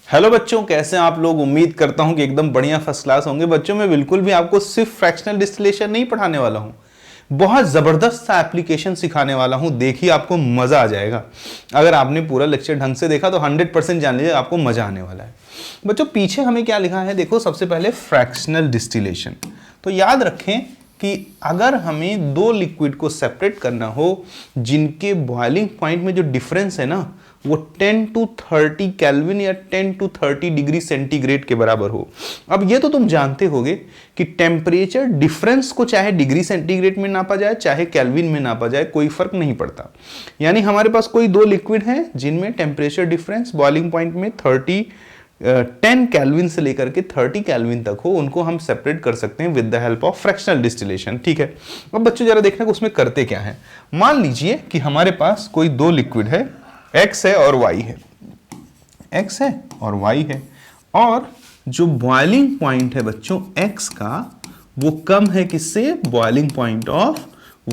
Hello बच्चों, कैसे हैं आप लोग। उम्मीद करता हूं कि एकदम बढ़िया फर्स्ट क्लास होंगे। बच्चों मैं बिल्कुल भी आपको सिर्फ फ्रैक्शनल डिस्टिलेशन नहीं पढ़ाने वाला हूं, बहुत ज़बरदस्त सा एप्लीकेशन सिखाने वाला हूं। देखिए आपको मज़ा आ जाएगा। अगर आपने पूरा लेक्चर ढंग से देखा तो 100% जान लीजिए आपको मज़ा आने वाला है। बच्चों पीछे हमें क्या लिखा है, देखो सबसे पहले फ्रैक्शनल डिस्टिलेशन। तो याद रखें कि अगर हमें दो लिक्विड को सेपरेट करना हो जिनके बॉइलिंग पॉइंट में जो डिफरेंस है ना वो 10 to 30 केल्विन या 10 to 30 डिग्री सेंटीग्रेड के बराबर हो। अब ये तो तुम जानते होगे कि टेम्परेचर डिफरेंस को चाहे डिग्री सेंटीग्रेड में नापा जाए चाहे केल्विन में नापा जाए कोई फर्क नहीं पड़ता। यानी हमारे पास कोई दो लिक्विड हैं जिनमें टेम्परेचर डिफरेंस बॉइलिंग पॉइंट में 10 केल्विन से लेकर के 30 केल्विन तक हो, उनको हम सेपरेट कर सकते हैं with the help of fractional distillation. ठीक है, अब बच्चों जरा देखना कि उसमें करते क्या है। मान लीजिए कि हमारे पास कोई दो लिक्विड है, X है और Y है, X है और Y है, और जो बॉइलिंग पॉइंट है बच्चों X का वो कम है किससे, बॉइलिंग पॉइंट ऑफ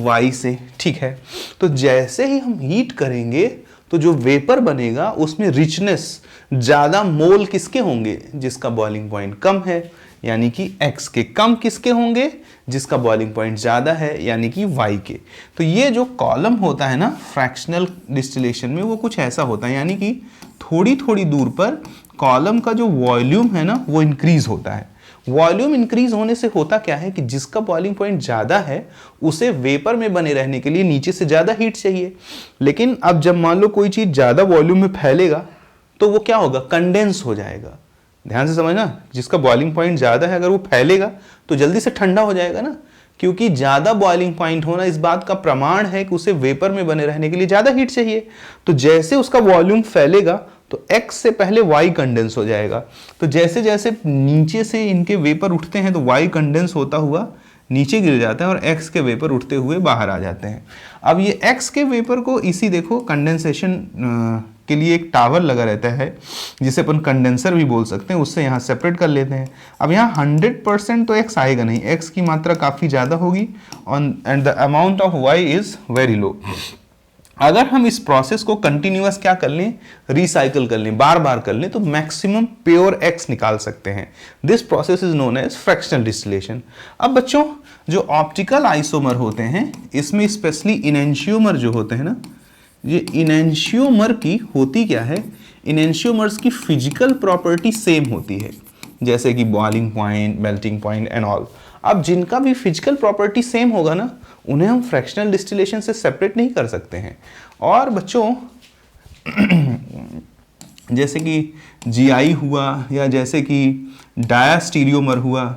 Y से। ठीक है, तो जैसे ही हम हीट करेंगे तो जो वेपर बनेगा उसमें रिचनेस ज्यादा मोल किसके होंगे, जिसका बॉइलिंग पॉइंट कम है यानी कि X के। कम किसके होंगे, जिसका बॉइलिंग पॉइंट ज्यादा है यानी कि Y के। तो ये जो कॉलम होता है ना फ्रैक्शनल डिस्टिलेशन में वो कुछ ऐसा होता है, यानी कि थोड़ी थोड़ी दूर पर कॉलम का जो वॉल्यूम है ना वो इंक्रीज होता है। वॉल्यूम इंक्रीज होने से होता क्या है कि जिसका बॉइलिंग पॉइंट ज्यादा है उसे वेपर में बने रहने के लिए नीचे से ज्यादा हीट चाहिए। लेकिन अब जब मान लो कोई चीज ज्यादा वॉल्यूम में फैलेगा तो वो क्या होगा, कंडेंस हो जाएगा। ध्यान से समझना, जिसका बॉइलिंग पॉइंट ज्यादा है अगर वो फैलेगा तो जल्दी से ठंडा हो जाएगा ना, क्योंकि ज्यादा बॉइलिंग पॉइंट होना इस बात का प्रमाण है कि उसे वेपर में बने रहने के लिए ज्यादा हीट चाहिए। तो जैसे उसका वॉल्यूम फैलेगा तो X से पहले Y कंडेंस हो जाएगा। तो जैसे जैसे नीचे से इनके वेपर उठते हैं तो Y कंडेंस होता हुआ नीचे गिर जाता है और X के वेपर उठते हुए बाहर आ जाते हैं। अब ये X के वेपर को इसी देखो कंडेंसेशन के लिए एक टावर लगा रहता है जिसे अपन कंडेंसर भी बोल सकते हैं, उससे यहाँ सेपरेट कर लेते हैं। अब यहाँ 100% तो X आएगा नहीं, X की मात्रा काफ़ी ज़्यादा होगी and the amount of Y is very low. अगर हम इस प्रोसेस को कंटिन्यूअस क्या कर लें, रिसाइकल कर लें, बार बार कर लें, तो मैक्सिमम प्योर X निकाल सकते हैं। This process is known as fractional distillation. अब बच्चों जो ऑप्टिकल आइसोमर होते हैं इसमें स्पेशली इनेंशियोमर जो होते हैं ना, ये इनेंशियोमर की होती क्या है, इनेंशियोमर्स की फिजिकल प्रॉपर्टी सेम होती है, जैसे कि boiling point, melting point and all. अब जिनका भी फिजिकल प्रॉपर्टी सेम होगा ना उन्हें हम फ्रैक्शनल डिस्टिलेशन से सेपरेट नहीं कर सकते हैं। और बच्चों जैसे कि GI हुआ या जैसे कि डायास्टीरियोमर हुआ,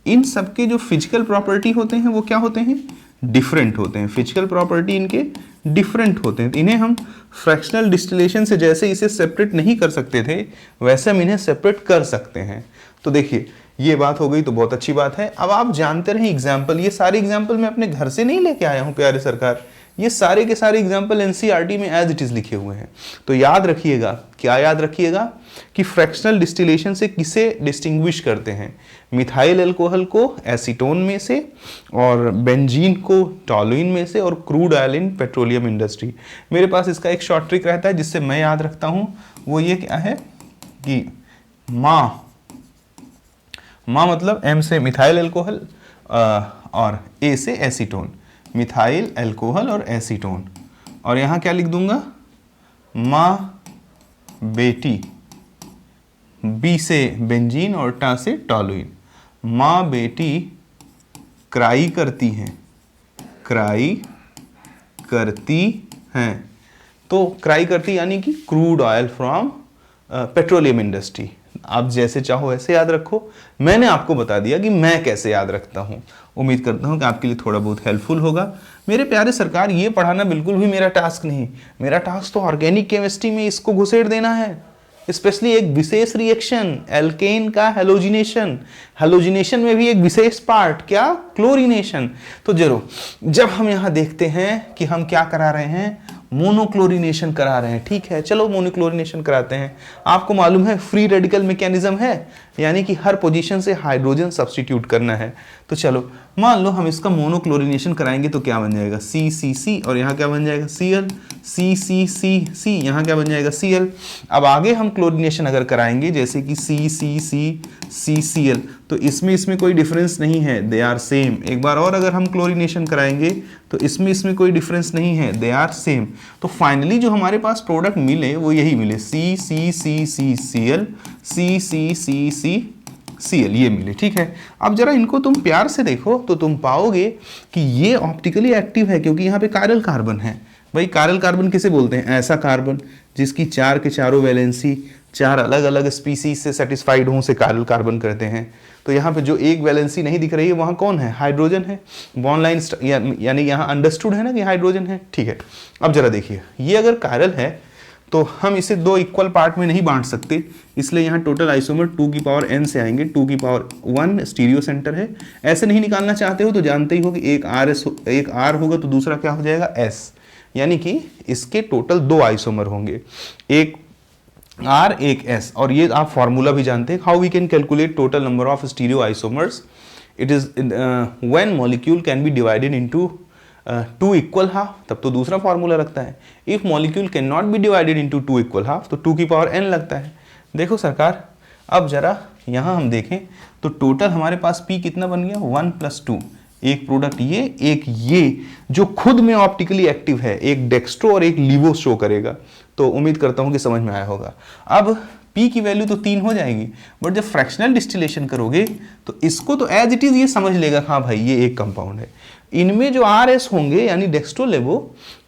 इन सब के जो फिजिकल प्रॉपर्टी होते हैं वो क्या होते हैं, डिफरेंट होते हैं। फिजिकल प्रॉपर्टी इनके डिफरेंट होते हैं। इन्हें हम फ्रैक्शनल डिस्टिलेशन से जैसे इसे सेपरेट नहीं कर सकते थे वैसे हम इन्हें सेपरेट कर सकते हैं। तो देखिए ये बात हो गई तो बहुत अच्छी बात है। अब आप जानते रहे एग्जाम्पल, ये सारे एग्जाम्पल मैं अपने घर से नहीं लेके आया हूँ प्यारे सरकार, ये सारे के सारे एग्जाम्पल NCERT में एज इट इज लिखे हुए हैं। तो याद रखिएगा, क्या याद रखिएगा कि फ्रैक्शनल डिस्टिलेशन से किसे डिस्टिंग्विश करते हैं, मिथाइल अल्कोहल को एसीटोन में से और बेंजीन को टॉलुइन में से और crude oil in petroleum industry. मेरे पास इसका एक शॉर्ट ट्रिक रहता है जिससे मैं याद रखता हूँ, वो ये क्या है कि माँ मतलब M से मिथाइल अल्कोहल और A से एसीटोन, मिथाइल अल्कोहल और एसीटोन। और यहाँ क्या लिख दूंगा, माँ बेटी, B से बेंजीन और टा से टॉलुइन। माँ बेटी क्राई करती हैं, क्राई करती हैं। तो क्राई करती यानी कि crude oil from petroleum industry. आप जैसे चाहो ऐसे याद रखो, मैंने आपको बता दिया कि मैं कैसे याद रखता हूँ। उम्मीद करता हूँ कि आपके लिए थोड़ा बहुत हेल्पफुल होगा। मेरे प्यारे सरकार ये पढ़ाना बिल्कुल भी मेरा टास्क नहीं, मेरा टास्क तो ऑर्गेनिक केमिस्ट्री में इसको घुसेड़ देना है, स्पेशली एक विशेष रिएक्शन एल्केन का हेलोजिनेशन। हेलोजिनेशन में भी एक विशेष पार्ट क्या, क्लोरीनेशन। तो जरूर जब हम यहाँ देखते हैं कि हम क्या करा रहे हैं, मोनोक्लोरिनेशन करा रहे हैं, ठीक है, चलो मोनोक्लोरिनेशन कराते हैं। आपको मालूम है फ्री रेडिकल मैकेनिज्म है, यानी कि हर पोजीशन से हाइड्रोजन सब्स्टिट्यूट करना है। तो चलो मान लो हम इसका मोनोक्लोरिनेशन कराएंगे तो क्या बन जाएगा CCC, और यहाँ क्या बन जाएगा Cl, CCCC, यहाँ क्या बन जाएगा Cl। अब आगे हम क्लोरिनेशन अगर कराएंगे जैसे कि CCCCCl, तो इसमें कोई डिफरेंस नहीं है, दे आर सेम। एक बार और अगर हम क्लोरिनेशन कराएंगे तो इसमें कोई डिफरेंस नहीं है, दे आर सेम। तो फाइनली जो हमारे पास प्रोडक्ट मिले वो यही मिले, CCCCCl, CCCCCl, ये मिले, ठीक है। अब जरा इनको तुम प्यार से देखो तो तुम पाओगे कि ये ऑप्टिकली एक्टिव है, क्योंकि यहाँ पे कायरल कार्बन है। भाई कायरल कार्बन किसे बोलते हैं? ऐसा कार्बन जिसकी चार के चारों वैलेंसी चार अलग अलग स्पीसीज से सेटिस्फाइड हों से कायरल कार्बन करते हैं। तो यहाँ पे जो एक वैलेंसी नहीं दिख रही है वहाँ कौन है? हाइड्रोजन है। बॉन्ड लाइन यानी यहाँ अंडरस्टूड है ना कि हाइड्रोजन है, ठीक है। अब जरा देखिए, ये अगर कायरल है तो हम इसे दो इक्वल पार्ट में नहीं बांट सकते, इसलिए यहाँ टोटल आइसोमर 2 की पावर n से आएंगे। 2 की पावर 1 स्टीरियो सेंटर है। ऐसे नहीं निकालना चाहते हो तो जानते ही हो कि एक R होगा तो दूसरा क्या हो जाएगा? S, यानी कि इसके टोटल 2 आइसोमर होंगे, एक R एक S। और ये आप फॉर्मूला भी जानते हैं, how we can calculate total number of stereo isomers. It is when molecule can be divided into 2 equal half, तब तो दूसरा फॉर्मूला लगता है। If molecule can not be divided into 2 equal half तो 2 की पावर n लगता है। देखो सरकार, अब जरा यहाँ हम देखें तो टोटल हमारे पास P कितना बन गया? 1 + 2। एक प्रोडक्ट ये, एक ये जो खुद में ऑप्टिकली एक्टिव है, एक डेक्स्ट्रो और एक लीवो शो करेगा। तो उम्मीद करता हूँ कि समझ में आया होगा। अब P की वैल्यू तो 3 हो जाएगी, बट जब फ्रैक्शनल डिस्टिलेशन करोगे तो इसको तो एज इट इज ये समझ लेगा, हाँ भाई ये एक कंपाउंड है। इनमें जो RS होंगे यानी डेक्स्ट्रो लेवो,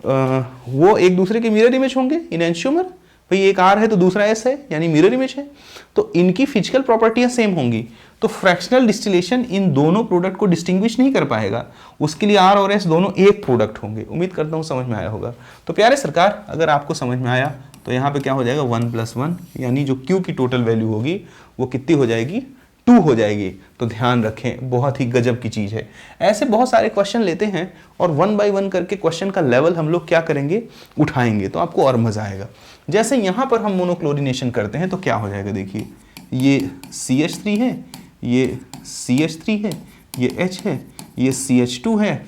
वो एक दूसरे के मिरर इमेज होंगे, इनएंशियोमर। भाई एक R है तो दूसरा S है, यानी मिरर इमेज है, तो इनकी फिजिकल प्रॉपर्टियां सेम होंगी। तो फ्रैक्शनल डिस्टिलेशन इन दोनों प्रोडक्ट को डिस्टिंग्विश नहीं कर पाएगा, उसके लिए R और S दोनों एक प्रोडक्ट होंगे। उम्मीद करता हूँ समझ में आया होगा। तो प्यारे सरकार, अगर आपको समझ में आया तो यहाँ पे क्या हो जाएगा? 1 + 1, यानी जो Q की टोटल वैल्यू होगी वो कितनी हो जाएगी? 2 हो जाएगी। तो ध्यान रखें, बहुत ही गजब की चीज़ है। ऐसे बहुत सारे क्वेश्चन लेते हैं और 1 बाय 1 करके क्वेश्चन का लेवल हम लोग क्या करेंगे? उठाएंगे, तो आपको और मज़ा आएगा। जैसे यहाँ पर हम मोनोक्लोरिनेशन करते हैं तो क्या हो जाएगा? देखिए, ये CH3 है, ये CH3 है, ये H है, ये CH2 है,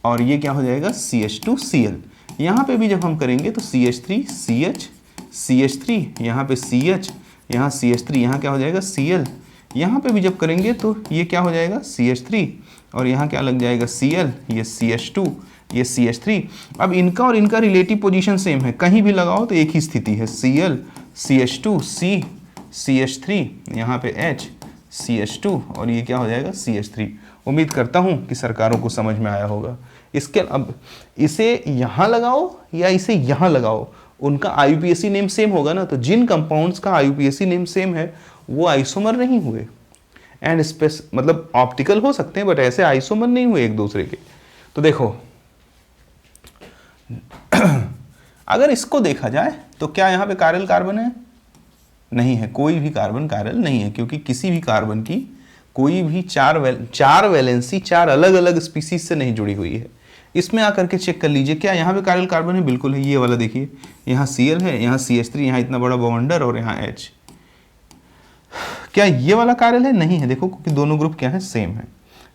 और ये क्या हो जाएगा? CH2Cl। यहाँ पे भी जब हम करेंगे तो CH3 CH, CH3 यहाँ पे CH, यहाँ CH3, यहाँ क्या हो जाएगा? Cl। यहाँ पे भी जब करेंगे तो ये क्या हो जाएगा? CH3, और यहाँ क्या लग जाएगा? Cl, ये CH2, ये CH3। अब इनका और इनका रिलेटिव पोजीशन सेम है, कहीं भी लगाओ तो एक ही स्थिति है, Cl, CH2, C, CH3, यहाँ पे H, CH2, और ये क्या हो जाएगा? CH3। उम्मीद करता हूँ कि सरकारों को समझ में आया होगा। इसके अब इसे यहाँ लगाओ या इसे यहाँ लगाओ, उनका IUPAC नेम सेम होगा ना। तो जिन कंपाउंड्स का IUPAC नेम सेम है वो आइसोमर नहीं हुए, एंड मतलब ऑप्टिकल हो सकते हैं बट ऐसे आइसोमर नहीं हुए एक दूसरे के। तो देखो अगर इसको देखा जाए तो क्या यहाँ पे कायरल कार्बन है? नहीं है, कोई भी कार्बन कायरल नहीं है, क्योंकि किसी भी कार्बन की कोई भी चार वैलेंसी चार अलग अलग स्पीसीज से नहीं जुड़ी हुई है। इसमें आकर के चेक कर लीजिए, क्या यहाँ पे कायरल कार्बन है? बिल्कुल है। ये वाला देखिए, यहाँ Cl है, यहाँ CH3, यहाँ इतना बड़ा बॉन्डर और यहाँ H। क्या ये वाला कायरल है? नहीं है, देखो, क्योंकि दोनों ग्रुप क्या है? सेम है।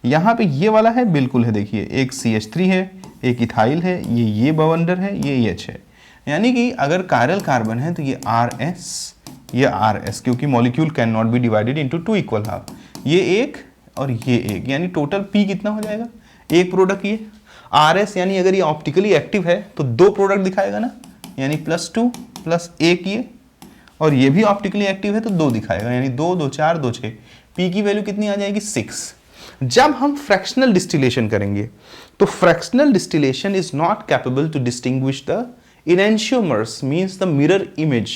यहाँ पे ये वाला है, बिल्कुल है। देखिए, एक CH3 है, एक इथाइल है, ये बॉन्डर है, ये H है। यानी कि अगर कायरल कार्बन है तो ये RS, ये RS, क्योंकि molecule can not be divided into 2 equal half. ये एक और ये एक, यानी टोटल P कितना हो जाएगा? एक प्रोडक्ट ये RS, यानी अगर ये ऑप्टिकली एक्टिव है तो 2 प्रोडक्ट दिखाएगा ना, यानी +2 + 1 ये, और ये भी ऑप्टिकली एक्टिव है तो 2 दिखाएगा, यानी 2 2 4 2 6। P की वैल्यू कितनी आ जाएगी? 6। जब हम फ्रैक्शनल डिस्टिलेशन करेंगे तो fractional distillation is not capable to distinguish the enantiomers, means the mirror image,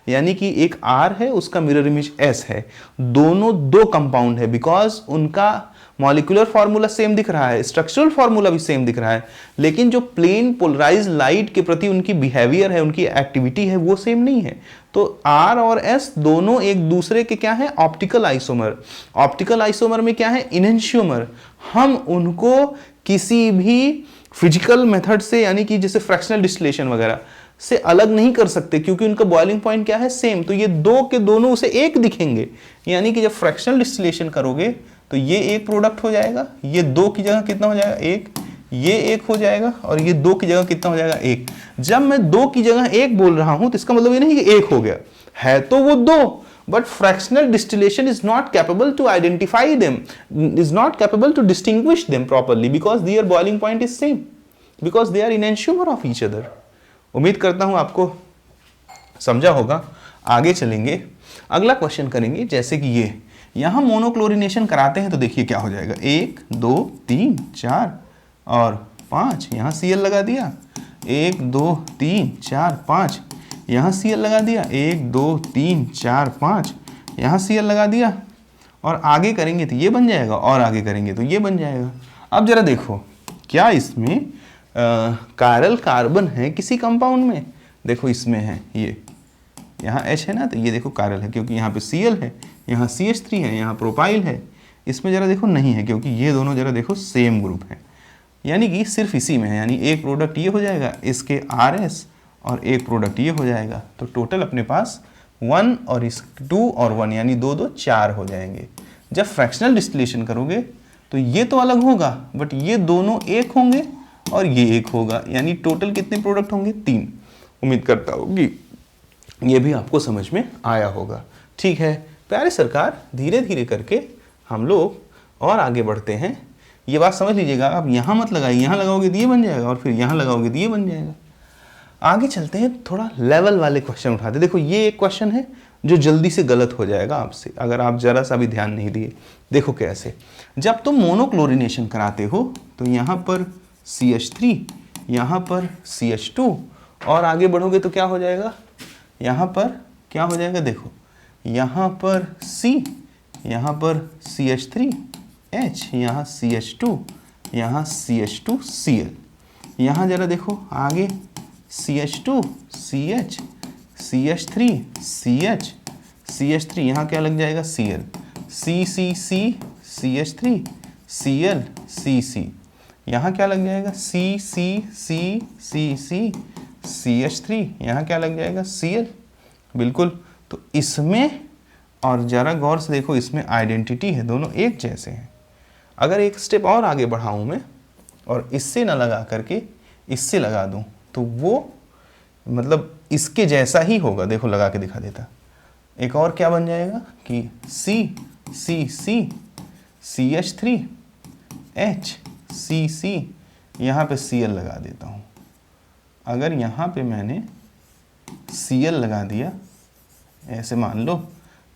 यानी कि एक R है, उसका मिरर इमेज S है, दोनों 2 कंपाउंड है, बिकॉज उनका मॉलिक्यूलर फार्मूला सेम दिख रहा है, स्ट्रक्चरल फार्मूला भी सेम दिख रहा है, लेकिन जो प्लेन पोलराइज लाइट के प्रति उनकी बिहेवियर है, उनकी एक्टिविटी है, वो सेम नहीं है। तो R और S दोनों एक दूसरे के क्या है? Optical isomer. ऑप्टिकल आइसोमर में क्या है? इनएंशियोमर। हम उनको किसी भी फिजिकल मेथड से, यानी कि जैसे फ्रैक्शनल डिस्टिलेशन वगैरह से अलग नहीं कर सकते, क्योंकि उनका बॉइलिंग पॉइंट क्या है, सेम। तो ये दो के दोनों उसे एक दिखेंगे, यानी कि जब फ्रैक्शनल डिस्टिलेशन करोगे तो ये एक प्रोडक्ट हो जाएगा, ये दो की जगह कितना हो जाएगा, एक, ये एक हो जाएगा, और ये दो की जगह कितना हो जाएगा, एक। जब मैं दो की जगह एक बोल रहा हूं तो इसका मतलब ये नहीं कि एक हो गया, है तो वो दो, but fractional distillation is not capable to identify them, is not capable to distinguish them properly because their boiling point is same, because they are enantiomer of each other। उम्मीद करता हूं आपको समझा होगा। आगे चलेंगे, अगला क्वेश्चन करेंगे। जैसे कि ये यहां मोनोक्लोरिनेशन कराते हैं तो देखिए क्या हो जाएगा, 1 2 3 4 और 5, यहां Cl लगा दिया, 1 2 3 4 5, यहाँ Cl लगा दिया, 1 2 3 4 5, यहाँ Cl लगा दिया, और आगे करेंगे तो ये बन जाएगा, और आगे करेंगे तो ये बन जाएगा। अब जरा देखो क्या इसमें कायरल कार्बन है किसी कंपाउंड में, देखो इसमें है, ये यहाँ H है ना, तो ये देखो कायरल है क्योंकि यहाँ पे Cl है, यहाँ CH3 है, यहाँ प्रोपाइल है। इसमें जरा देखो नहीं है, क्योंकि ये दोनों जरा देखो सेम ग्रुप है, यानी कि सिर्फ इसी में है, यानी एक प्रोडक्ट ये हो जाएगा इसके RS और एक प्रोडक्ट ये हो जाएगा। तो टोटल अपने पास 1 और इस 2 और 1, यानी 2 2 4 हो जाएंगे। जब फ्रैक्शनल डिस्टिलेशन करोगे तो ये तो अलग होगा, बट ये दोनों एक होंगे और ये एक होगा, यानी टोटल कितने प्रोडक्ट होंगे, 3। उम्मीद करता हूँ कि ये भी आपको समझ में आया होगा। ठीक है प्यारे सरकार, धीरे धीरे करके हम लोग और आगे बढ़ते हैं। ये बात समझ लीजिएगा, आप यहाँ मत लगाइए, यहाँ लगाओगे तो ये बन जाएगा, और फिर यहाँ लगाओगे तो ये बन जाएगा। आगे चलते हैं, थोड़ा लेवल वाले क्वेश्चन उठाते हैं। देखो ये एक क्वेश्चन है जो जल्दी से गलत हो जाएगा आपसे अगर आप जरा सा भी ध्यान नहीं दिए। देखो कैसे, जब तुम मोनोक्लोरिनेशन कराते हो तो यहाँ पर CH3, यहाँ पर CH2, और आगे बढ़ोगे तो क्या हो जाएगा, यहाँ पर क्या हो जाएगा, देखो यहाँ पर C, यहाँ पर CH3H, यहाँ CH2, यहाँ CH2Cl, यहाँ जरा देखो आगे CH2 CH, CH3 CH, CH3, यहाँ क्या लग जाएगा Cl, CCC CH3 Cl CC, यहाँ क्या लग जाएगा CCC CC CH3, यहाँ क्या लग जाएगा Cl। बिल्कुल, तो इसमें और ज़रा गौर से देखो, इसमें आइडेंटिटी है, दोनों एक जैसे हैं। अगर एक स्टेप और आगे बढ़ाऊँ मैं और इससे ना लगा करके इससे लगा दूँ तो वो मतलब इसके जैसा ही होगा। देखो लगा के दिखा देता, एक और क्या बन जाएगा कि C C C CH3 H C C, यहाँ पे Cl लगा देता हूँ। अगर यहाँ पे मैंने Cl लगा दिया ऐसे मान लो,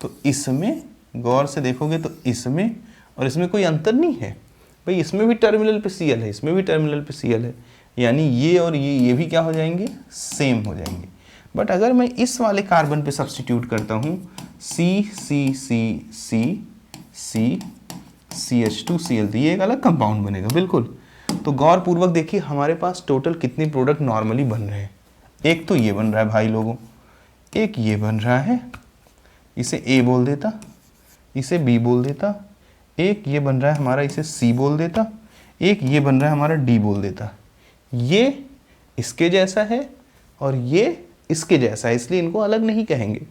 तो इसमें गौर से देखोगे तो इसमें और इसमें कोई अंतर नहीं है भाई, इसमें भी टर्मिनल पे Cl है, इसमें भी टर्मिनल पे Cl है, यानी ये और ये भी क्या हो जाएंगे, सेम हो जाएंगे। बट अगर मैं इस वाले कार्बन पे सब्स्टिट्यूट करता हूँ C C C C C CH2Cl, तो ये एक अलग कंपाउंड बनेगा। बिल्कुल, तो गौर पूर्वक देखिए हमारे पास टोटल कितने प्रोडक्ट नॉर्मली बन रहे हैं। एक तो ये बन रहा है भाई लोगों, एक ये बन रहा है, इसे A बोल देता, इसे B बोल देता, एक ये बन रहा है हमारा, इसे C बोल देता, एक ये बन रहा है हमारा D बोल देता। ये इसके जैसा है और ये इसके जैसा है, इसलिए इनको अलग नहीं कहेंगे।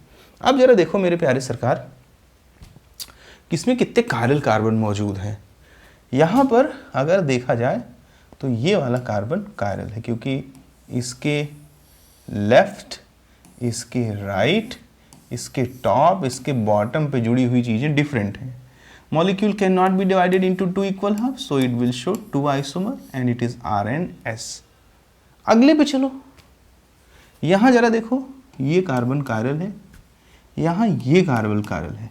अब जरा देखो मेरे प्यारे सरकार, किसमें कितने कायरल कार्बन मौजूद हैं। यहाँ पर अगर देखा जाए तो ये वाला कार्बन कायरल है, क्योंकि इसके लेफ्ट, इसके राइट, इसके टॉप, इसके बॉटम पे जुड़ी हुई चीज़ें डिफरेंट हैं। Molecule can not be divided into 2 equal half, so it will show 2 isomer and it is RNS। अगले पे चलो, यहाँ जरा देखो ये कार्बन कायरल है, यहाँ ये कार्बन कायरल है।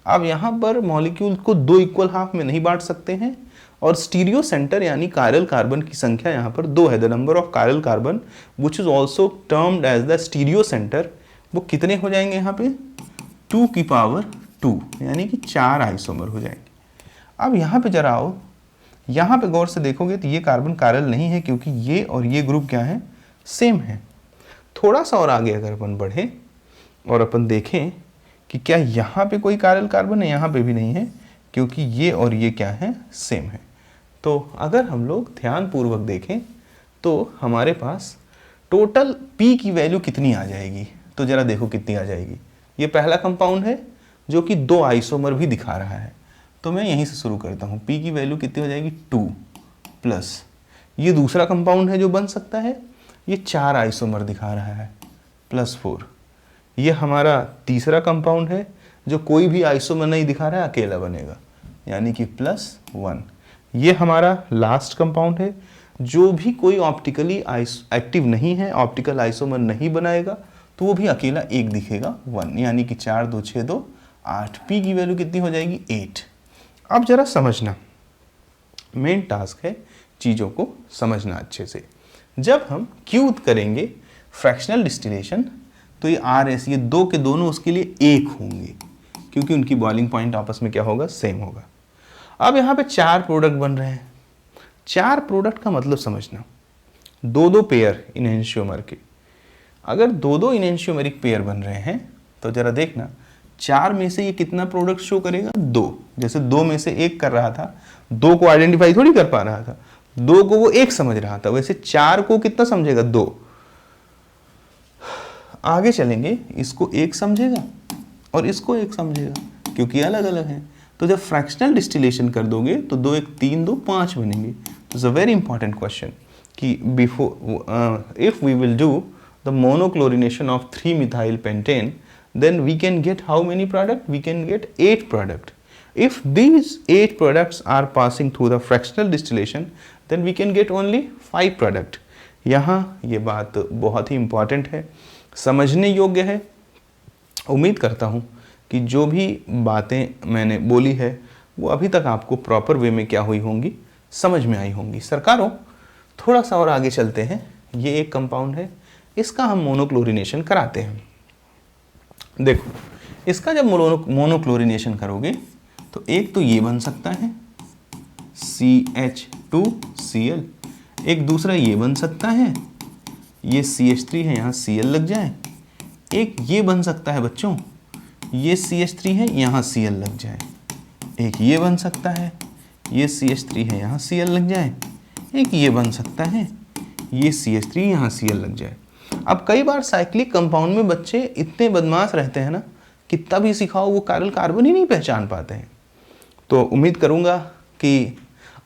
अब यहाँ पर मॉलिक्यूल को 2 इक्वल हाफ में नहीं बांट सकते हैं, और स्टीरियो सेंटर यानी कायरल कार्बन की संख्या यहाँ पर 2 है। The number of chiral carbon which is also termed as the stereo centre, वो कितने हो जाएंगे यहाँ पे 2 की पावर 2, यानी कि 4 आइसोमर हो जाएंगे। अब यहाँ पे जरा आओ, यहाँ पे गौर से देखोगे तो ये कार्बन कायरल नहीं है, क्योंकि ये और ये ग्रुप क्या है, सेम है। थोड़ा सा और आगे अगर अपन बढ़े और अपन देखें कि क्या यहाँ पे कोई कायरल कार्बन है, यहाँ पे भी नहीं है, क्योंकि ये और ये क्या है, सेम है। तो अगर हम लोग ध्यानपूर्वक देखें तो हमारे पास टोटल P की वैल्यू कितनी आ जाएगी, तो जरा देखो कितनी आ जाएगी। ये पहला कंपाउंड है जो कि 2 आइसोमर भी दिखा रहा है, तो मैं यहीं से शुरू करता हूँ। P की वैल्यू कितनी हो जाएगी 2 प्लस ये दूसरा कंपाउंड है जो बन सकता है, ये 4 आइसोमर दिखा रहा है प्लस 4। ये हमारा तीसरा कंपाउंड है जो कोई भी आइसोमर नहीं दिखा रहा है, अकेला बनेगा, यानी कि प्लस 1। ये हमारा लास्ट कंपाउंड है जो भी कोई ऑप्टिकली एक्टिव नहीं है, ऑप्टिकल आइसोमर नहीं बनाएगा, तो वो भी अकेला एक दिखेगा 1, यानी कि 4 2 6 2 8। P की वैल्यू कितनी हो जाएगी 8। अब जरा समझना, मेन टास्क है चीज़ों को समझना अच्छे से। जब हम Q करेंगे फ्रैक्शनल डिस्टिलेशन तो ये RS ये दो के दोनों उसके लिए एक होंगे, क्योंकि उनकी बॉइलिंग पॉइंट आपस में क्या होगा, सेम होगा। अब यहाँ पे 4 प्रोडक्ट बन रहे हैं। 4 प्रोडक्ट का मतलब समझना, 2-2 पेयर इनहेंशियोमर के। अगर 2-2 इनहेंशियोमेरिक पेयर बन रहे हैं तो जरा देखना 4 में से ये कितना प्रोडक्ट शो करेगा, 2। जैसे 2 में से 1 कर रहा था, 2 को आइडेंटिफाई थोड़ी कर पा रहा था, 2 को वो 1 समझ रहा था, वैसे 4 को कितना समझेगा, 2। आगे चलेंगे, इसको 1 समझेगा और इसको 1 समझेगा, क्योंकि अलग अलग हैं। तो जब फ्रैक्शनल डिस्टिलेशन कर दोगे तो 2 1 3 2 5 बनेंगे। तो it's a very important question कि before if we will do the monochlorination of 3 methyl pentane, then we can get how many product? We can get 8 product. If these 8 products are passing through the fractional distillation, then we can get only 5 product. यहाँ ये बात बहुत ही important है, समझने योग्य है। उम्मीद करता हूँ कि जो भी बातें मैंने बोली है वो अभी तक आपको प्रॉपर वे में क्या हुई होंगी, समझ में आई होंगी। सरकारों, थोड़ा सा और आगे चलते हैं। ये एक कंपाउंड है, इसका हम मोनोक्लोरिनेशन कराते हैं। देखो, इसका जब मोनोक्लोरिनेशन करोगे तो एक तो ये बन सकता है CH2Cl, एक दूसरा ये बन सकता है, ये CH3 है, यहाँ Cl लग जाए। एक ये बन सकता है बच्चों, ये CH3 है, यहाँ Cl लग जाए। एक ये बन सकता है, ये CH3 है, यहाँ Cl लग जाए। एक ये बन सकता है, ये CH3 यहाँ Cl लग जाए। अब कई बार साइक्लिक कंपाउंड में बच्चे इतने बदमाश रहते हैं ना, कितना भी सिखाओ वो कायरल कार्बन ही नहीं पहचान पाते हैं। तो उम्मीद करूंगा कि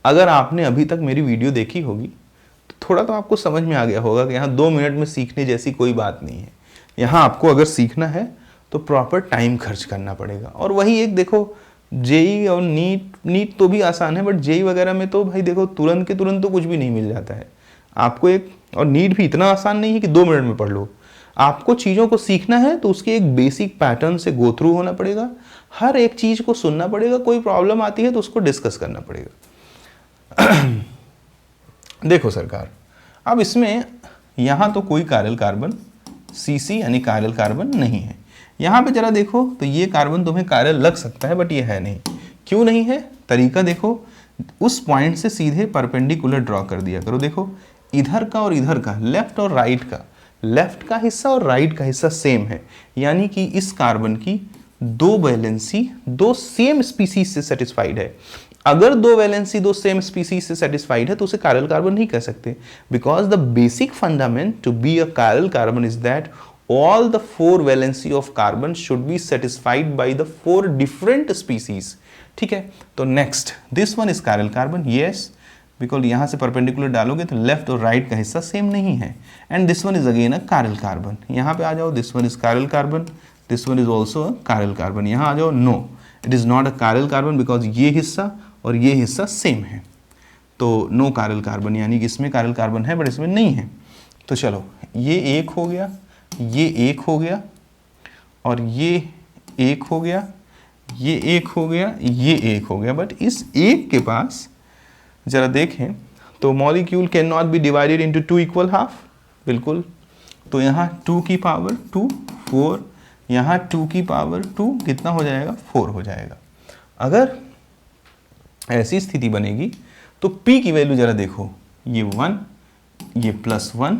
अगर आपने अभी तक मेरी वीडियो देखी होगी तो थोड़ा तो आपको समझ में आ गया होगा कि यहाँ 2 मिनट में सीखने जैसी कोई बात नहीं है। यहाँ आपको अगर सीखना है तो प्रॉपर टाइम खर्च करना पड़ेगा। और वही एक देखो, जेई और नीट तो भी आसान है, बट जेई वगैरह में तो भाई देखो तुरंत के तुरंत तो कुछ भी नहीं मिल जाता है आपको। एक और नीट भी इतना आसान नहीं है कि 2 मिनट में पढ़ लो। आपको चीज़ों को सीखना है तो उसके एक बेसिक पैटर्न से गो थ्रू होना पड़ेगा, हर एक चीज़ को सुनना पड़ेगा, कोई प्रॉब्लम आती है तो उसको डिस्कस करना पड़ेगा। देखो सरकार, अब इसमें यहाँ तो कोई कायरल कार्बन CC यानी कायरल कार्बन नहीं है। यहाँ पे जरा देखो तो ये कार्बन तुम्हें कायरल लग सकता है, बट ये है नहीं। क्यों नहीं है? तरीका देखो, उस पॉइंट से सीधे परपेंडिकुलर ड्रॉ कर दिया करो। देखो इधर का और इधर का, लेफ्ट और राइट का, लेफ्ट का हिस्सा और राइट का हिस्सा सेम है, यानी कि इस कार्बन की 2 वैलेंसी 2 सेम स्पीसीज से सेटिस्फाइड है। अगर 2 वैलेंसी 2 सेम स्पीसीज से सेटिस्फाइड है तो उसे कायरल कार्बन नहीं कह सकते, because the basic fundament to be a chiral carbon is that all the 4 valency of carbon should be satisfied by the 4 different species। ठीक है, तो next this one is chiral carbon, yes, because यहाँ से perpendicular डालोगे तो left और right का हिस्सा सेम नहीं है। And this one is again a chiral carbon. यहाँ पे आ जाओ, this one is chiral carbon, this one is also a chiral carbon. यहाँ आ जाओ, no it is not a chiral carbon because ये हिस्सा और ये हिस्सा सेम है, तो नो कायरल कार्बन, यानी कि इसमें कायरल कार्बन है बट इसमें नहीं है। तो चलो ये एक हो गया, ये एक हो गया, और ये एक हो गया, ये एक हो गया, ये एक हो गया। बट इस एक के पास जरा देखें तो molecule can not be divided into 2 equal half, बिल्कुल। तो यहाँ 2 की पावर 2 4, यहाँ 2 की पावर 2 कितना हो जाएगा, 4 हो जाएगा। अगर ऐसी स्थिति बनेगी तो P की वैल्यू जरा देखो, ये 1, ये +1,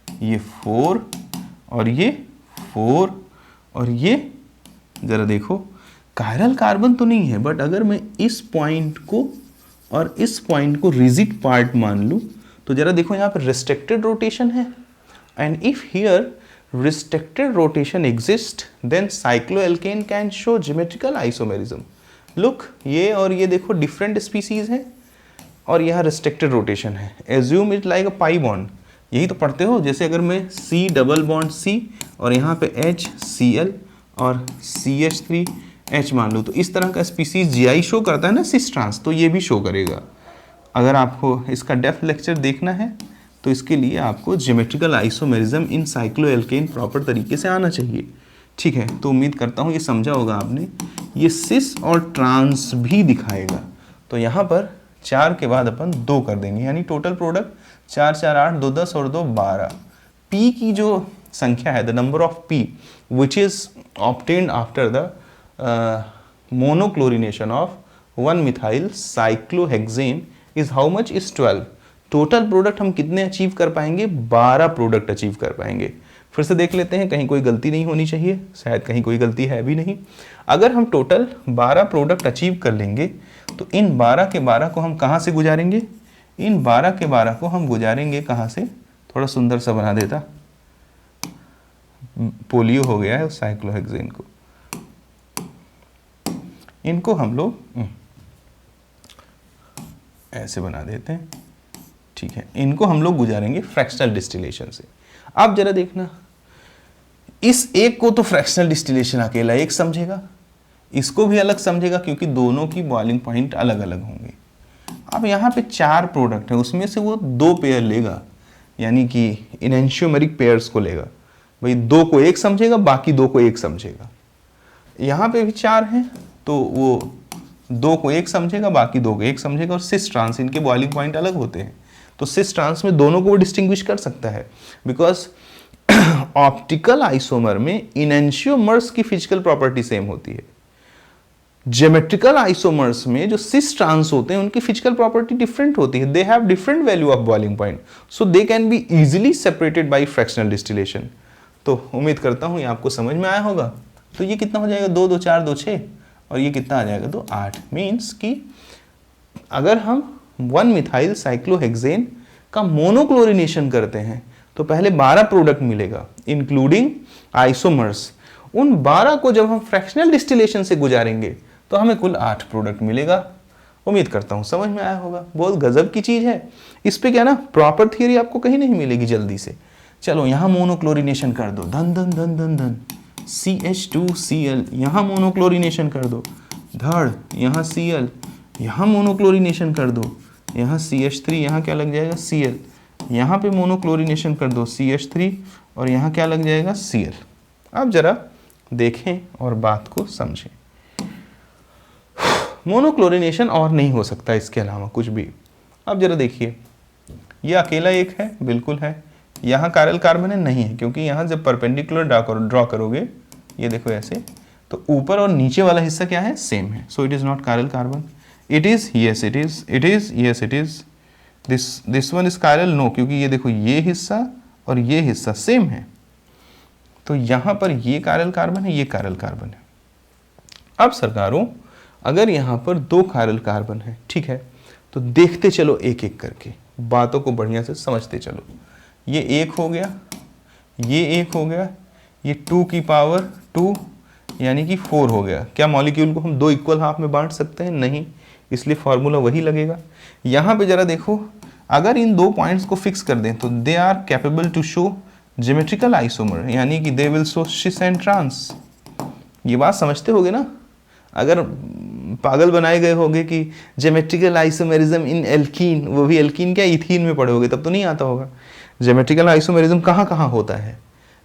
ये 4 और ये 4 और ये जरा देखो, कायरल कार्बन तो नहीं है, बट अगर मैं इस पॉइंट को और इस पॉइंट को रिजिड पार्ट मान लूँ, तो जरा देखो यहाँ पर रिस्ट्रिक्टेड रोटेशन है, and if here restricted rotation exists then cycloalkane can show geometrical isomerism. Look, ये और ये देखो different species है और यहाँ restricted rotation है. Assume it like a pi bond. यही तो पढ़ते हो, जैसे अगर मैं C डबल बॉन्ड C और यहाँ पे H Cl और CH3H मान लूँ, तो इस तरह का स्पीसीज GI शो करता है ना सिस ट्रांस, तो ये भी शो करेगा. अगर आपको इसका डेप्थ लेक्चर देखना है तो इसके लिए आपको geometrical isomerism in cycloalkane proper तरीके से आना चाहिए. ठीक है, तो उम्मीद करता हूँ ये समझा होगा आपने. ये सिस और ट्रांस भी दिखाएगा. तो यहाँ पर 4 के बाद अपन 2 कर देंगे, यानी टोटल प्रोडक्ट 4 4 8 2 10 और 2 12. पी की जो संख्या है, the number of P which is obtained after the monochlorination of 1 methyl cyclohexane is how much, is 12. Total product हम कितने अचीव कर पाएंगे? 12 प्रोडक्ट अचीव कर पाएंगे. फिर से देख लेते हैं, कहीं कोई गलती नहीं होनी चाहिए, शायद कहीं कोई गलती है भी नहीं. अगर हम टोटल 12 प्रोडक्ट अचीव कर लेंगे तो इन 12 के 12 को हम कहाँ से गुजारेंगे? इन 12 के 12 को हम गुजारेंगे कहाँ से? थोड़ा सुंदर सा बना देता, पोलियो हो गया है उस साइक्लोहेक्सेन को. इनको हम लोग ऐसे बना देते हैं. ठीक है, इनको हम लोग गुजारेंगे फ्रैक्शनल डिस्टिलेशन से. आप जरा देखना, इस एक को तो फ्रैक्शनल डिस्टिलेशन अकेला एक समझेगा, इसको भी अलग समझेगा क्योंकि दोनों की बॉइलिंग पॉइंट अलग अलग होंगे. अब यहाँ पे 4 प्रोडक्ट है, उसमें से वो 2 पेयर लेगा, यानी कि इनेंशियोमेरिक पेयर्स को लेगा. भाई 2 को एक समझेगा, बाकी 2 को एक समझेगा. यहाँ पे भी 4 हैं तो वो 2 को एक समझेगा, बाकी 2 को एक समझेगा. और सिस ट्रांस, इनके बॉइलिंग पॉइंट अलग होते हैं, तो सिस ट्रांस में दोनों को वो डिस्टिंग्विश कर सकता है. बिकॉज ऑप्टिकल आइसोमर में इनेंशियोमर्स की फिजिकल प्रॉपर्टी सेम होती है. ज्योमेट्रिकल आइसोमर्स में जो सिस ट्रांस होते हैं उनकी फिजिकल प्रॉपर्टी डिफरेंट होती है. They have different value of boiling point, so they can be easily separated by fractional distillation. तो उम्मीद करता हूं ये आपको समझ में आया होगा. तो ये कितना हो जाएगा? 2 2 4 2 6 और ये कितना आ जाएगा? 2 8. मीन्स कि अगर हम 1 मिथाइल साइक्लोहेक्सेन का मोनोक्लोरिनेशन करते हैं तो पहले 12 प्रोडक्ट मिलेगा इंक्लूडिंग आइसोमर्स. उन 12 को जब हम फ्रैक्शनल डिस्टिलेशन से गुजारेंगे तो हमें कुल 8 प्रोडक्ट मिलेगा. उम्मीद करता हूं समझ में आया होगा. बहुत गजब की चीज है. इस पे क्या ना, प्रॉपर थियरी आपको कहीं नहीं मिलेगी जल्दी से. चलो यहां मोनोक्लोरिनेशन कर दो, धन धन धन धन धन, CH2Cl यहां मोनोक्लोरिनेशन कर दो, धड़ यहां Cl, यहां मोनोक्लोरिनेशन कर दो, यहाँ CH3, यहाँ क्या लग जाएगा? Cl. यहाँ पे मोनोक्लोरिनेशन कर दो CH3 और यहाँ क्या लग जाएगा? Cl. अब जरा देखें और बात को समझें. मोनोक्लोरिनेशन और नहीं हो सकता इसके अलावा कुछ भी. अब जरा देखिए, ये अकेला एक है, बिल्कुल है. यहाँ कायरल कार्बन है? नहीं है, क्योंकि यहाँ जब परपेंडिकुलर ड्रॉ करोगे, ये देखो ऐसे, तो ऊपर और नीचे वाला हिस्सा क्या है? सेम है. So it is not chiral carbon. It is, yes it is, it is, yes it is. This one is chiral, no, क्योंकि ये देखो ये हिस्सा और ये हिस्सा सेम है. तो यहाँ पर ये कायरल कार्बन है, ये कायरल कार्बन है. अब सरकारों, अगर यहाँ पर 2 कायरल कार्बन है, ठीक है, तो देखते चलो एक एक करके, बातों को बढ़िया से समझते चलो. ये 1 हो गया, ये 1 हो गया, ये 2 की पावर 2 यानी कि 4 हो गया. क्या मॉलिक्यूल को हम 2 इक्वल हाफ में बांट सकते हैं? नहीं, इसलिए फॉर्मूला वही लगेगा. यहाँ पे जरा देखो, अगर इन 2 पॉइंट्स को फिक्स कर दें तो they are capable to show geometrical isomer, यानी कि they will show cis and trans. ये बात समझते होगे ना? अगर पागल बनाए गए होगे कि ज्योमेट्रिकल आइसोमेरिज्म इन एल्कीन, वो भी एल्कीन क्या इथीन में पढ़े होगे, तब तो नहीं आता होगा. ज्योमेट्रिकल आइसोमेरिज्म कहाँ कहाँ होता है?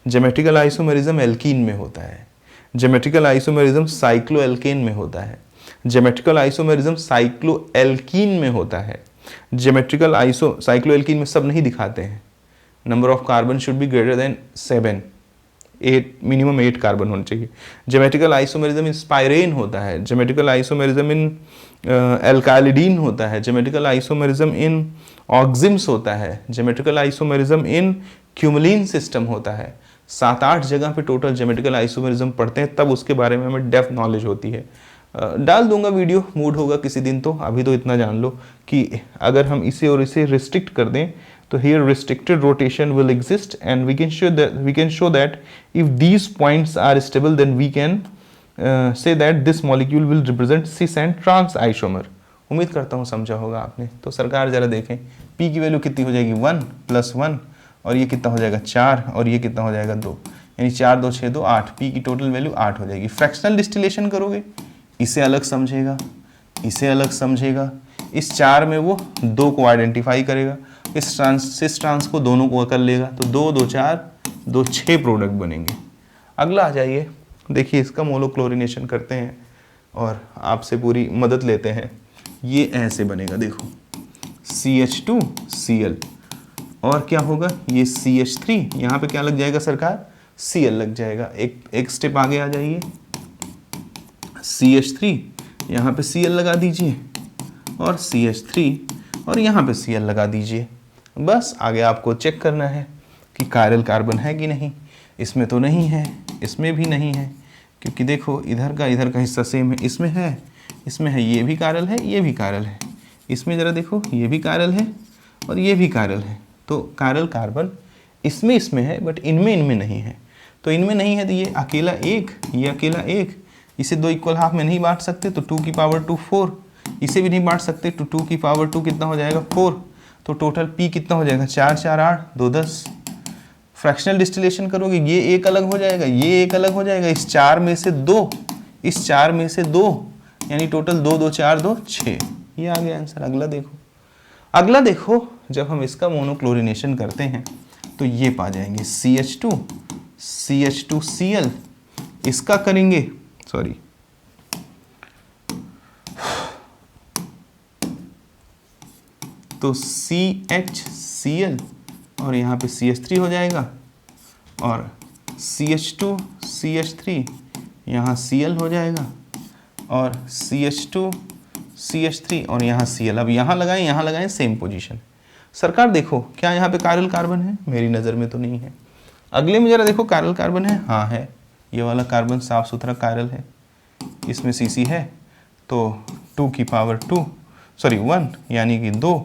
ज्योमेट्रिकल आइसोमेरिज्म एल्कीन में होता है, ज्योमेट्रिकल आइसोमेरिज्म साइक्लोएल्केन में होता है, ज्योमेट्रिकल आइसोमेरिज्म साइक्लोएल्कीन में होता है. ज्योमेट्रिकल साइक्लोएल्कीन में सब नहीं दिखाते हैं. Number of carbon should be greater than 7, 8, minimum 8 carbon होने चाहिए. ज्योमेट्रिकल आइसोमेरिज्म इन स्पाइरेन होता है, ज्योमेट्रिकल आइसोमेरिज्म इन एल्काइलिडीन होता है, ज्योमेट्रिकल आइसोमेरिज्म इन ऑक्सिम्स होता है, geometrical isomerism in cumulene system होता है. 7-8 जगह पे टोटल ज्योमेट्रिकल आइसोमेरिज्म पढ़ते हैं, तब उसके बारे में हमें डेप्थ नॉलेज होती है. डाल दूंगा वीडियो, मूड होगा किसी दिन तो। अभी तो इतना जान लो कि अगर हम इसे और इसे रिस्ट्रिक्ट कर दें तो here restricted rotation will exist and we can show that if these points are stable then we can say that this molecule will represent cis and trans isomer। उम्मीद करता हूँ समझा होगा आपने। तो सरकार जरा देखें P की वैल्यू कितनी हो जाएगी 1 + 1 और ये कितना हो जाएगा 4 और ये कितना हो जाएगा 2, यानी 4 2 6 2 8। P की टोटल वैल्यू 8 हो जाएगी। फ्रैक्शनल डिस्टिलेशन करोगे, इसे अलग समझेगा, इसे अलग समझेगा, इस 4 में वो 2 को आइडेंटिफाई करेगा, इस सिस ट्रांस को दोनों को कर लेगा, तो 2 2 4 2 6 प्रोडक्ट बनेंगे। अगला आ जाइए, देखिए इसका मोनोक्लोरिनेशन करते हैं और आपसे पूरी मदद लेते हैं। ये ऐसे बनेगा, देखो CH2Cl और क्या होगा ये CH3, यहाँ पे क्या लग जाएगा सरकार Cl लग जाएगा। एक स्टेप आगे आ जाइए, CH3 यहाँ पे Cl लगा दीजिए और CH3 और यहाँ पे Cl लगा दीजिए। बस आगे आपको चेक करना है कि कायरल कार्बन है कि नहीं। इसमें तो नहीं है, इसमें भी नहीं है, क्योंकि देखो इधर का हिस्सा सेम है, इसमें है, ये भी कायरल है, ये भी कायरल है। इसमें ज़रा देखो ये भी कायरल है और ये भी कायरल है। तो कायरल कार्बन इसमें है बट इनमें नहीं है। तो इनमें नहीं है तो ये अकेला एक, ये अकेला एक, इसे 2 इक्वल हाफ में नहीं बांट सकते तो 2 की पावर 2 4, इसे भी नहीं बांट सकते तो 2 की पावर 2 कितना हो जाएगा 4। तो टोटल P कितना हो जाएगा 4 4 8 2 10। फ्रैक्शनल डिस्टिलेशन करोगे ये एक अलग हो जाएगा, ये एक अलग हो जाएगा, इस 4 में से 2, इस 4 में से 2, यानी टोटल 2 2 4 2 6। ये आ गया आंसर। अगला देखो जब हम इसका मोनोक्लोरिनेशन करते हैं तो ये पा जाएंगे CH2Cl, इसका करेंगे तो CHCl और यहाँ पे CH3 हो जाएगा और CH2CH3 यहाँ Cl हो जाएगा और CH2CH3 और यहाँ Cl। अब यहाँ लगाएं सेम पोजीशन। सरकार देखो क्या यहाँ पे कायरल कार्बन है? मेरी नज़र में तो नहीं है। अगले में जरा देखो कायरल कार्बन है, हाँ है, ये वाला कार्बन साफ सुथरा कायरल है, इसमें CC है तो 2 की पावर 1 यानी कि 2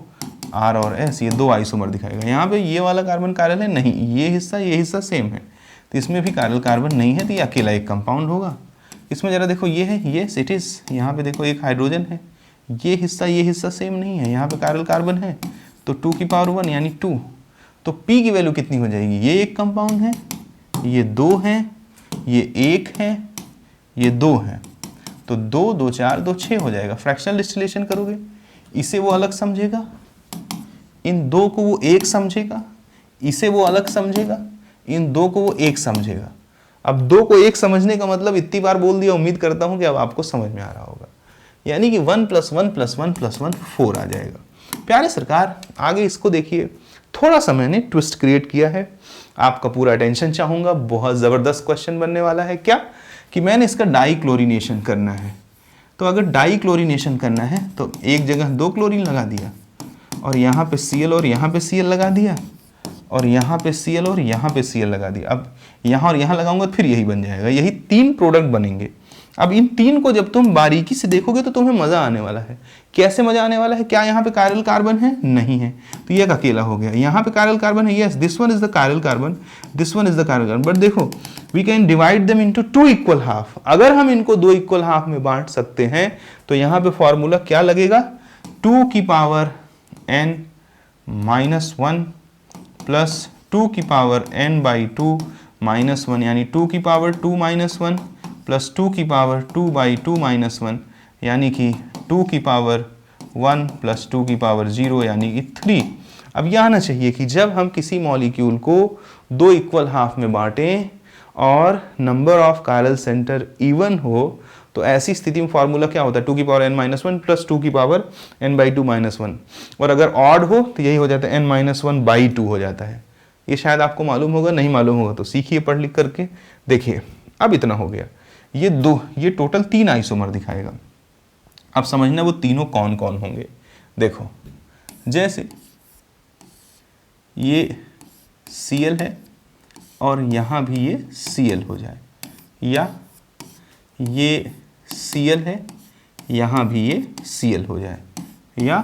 R और S, ये 2 आइसोमर दिखाएगा। यहाँ पे ये वाला कार्बन कायरल है नहीं, ये हिस्सा सेम है, तो इसमें भी कायरल कार्बन नहीं है, तो ये अकेला एक कंपाउंड होगा। इसमें जरा देखो ये है, ये सिटिस, यहाँ पे देखो एक हाइड्रोजन है, ये हिस्सा सेम नहीं है, यहाँ पे कायरल कार्बन है तो 2 की पावर 1 यानी 2। तो P की वैल्यू कितनी हो जाएगी? ये एक कंपाउंड है, ये 2 है, ये 1 है, ये 2 है, तो 2 2 4 2 6 हो जाएगा। फ्रैक्शनल डिस्टिलेशन करोगे, इसे वो अलग समझेगा, इन 2 को वो एक समझेगा, इसे वो अलग समझेगा, इन 2 को वो एक समझेगा। अब 2 को एक समझने का मतलब इतनी बार बोल दिया, उम्मीद करता हूं कि अब आपको समझ में आ रहा होगा। यानी कि 1 + 1 + 1 + 1 4 आ जाएगा। प्यारे सरकार आगे इसको देखिए, थोड़ा सा मैंने ट्विस्ट क्रिएट किया है, आपका पूरा अटेंशन चाहूंगा। बहुत ज़बरदस्त क्वेश्चन बनने वाला है। क्या कि मैंने इसका डाई क्लोरीनेशन करना है। तो अगर डाई क्लोरीनेशन करना है तो एक जगह 2 क्लोरीन लगा दिया और यहाँ पे Cl और यहाँ पे Cl लगा दिया और यहाँ पे Cl और यहाँ पे Cl लगा दिया। अब यहाँ और यहाँ लगाऊंगा फिर यही बन जाएगा, यही 3 प्रोडक्ट बनेंगे। अब इन 3 को जब तुम बारीकी से देखोगे तो तुम्हें मज़ा आने वाला है। कैसे मज़ा आने वाला है? क्या यहाँ पे कायरल कार्बन है? नहीं है, तो ये अकेला हो गया। यहाँ पे कायरल कार्बन है, yes this one is the chiral carbon, this one is the chiral carbon, but देखो we can divide them into 2 equal half. अगर हम इनको 2 इक्वल हाफ में बांट सकते हैं तो यहाँ पे फॉर्मूला क्या लगेगा? 2 की पावर n - 1 प्लस 2 की पावर n/2 - 1 यानी 2 की पावर 2 - 1 प्लस 2 की पावर 2/2 - 1 यानी कि 2 की पावर 1 प्लस 2 की पावर 0 यानी कि 3। अब यह आना चाहिए कि जब हम किसी मॉलिक्यूल को 2 इक्वल हाफ में बांटें और number of chiral centre even हो तो ऐसी स्थिति में फॉर्मूला क्या होता है? 2 की पावर n - 1 प्लस 2 की पावर n/2 - 1। और अगर ऑड हो तो यही हो जाता है n - 1/2 हो जाता है। ये शायद आपको मालूम होगा, नहीं मालूम होगा तो सीखिए पढ़ लिख करके। देखिए अब इतना हो गया, ये टोटल 3 आइसोमर दिखाएगा। अब समझना वो तीनों कौन कौन होंगे। देखो जैसे ये Cl है और यहाँ भी ये Cl हो जाए, या ये Cl है, यहाँ भी ये Cl हो जाए, या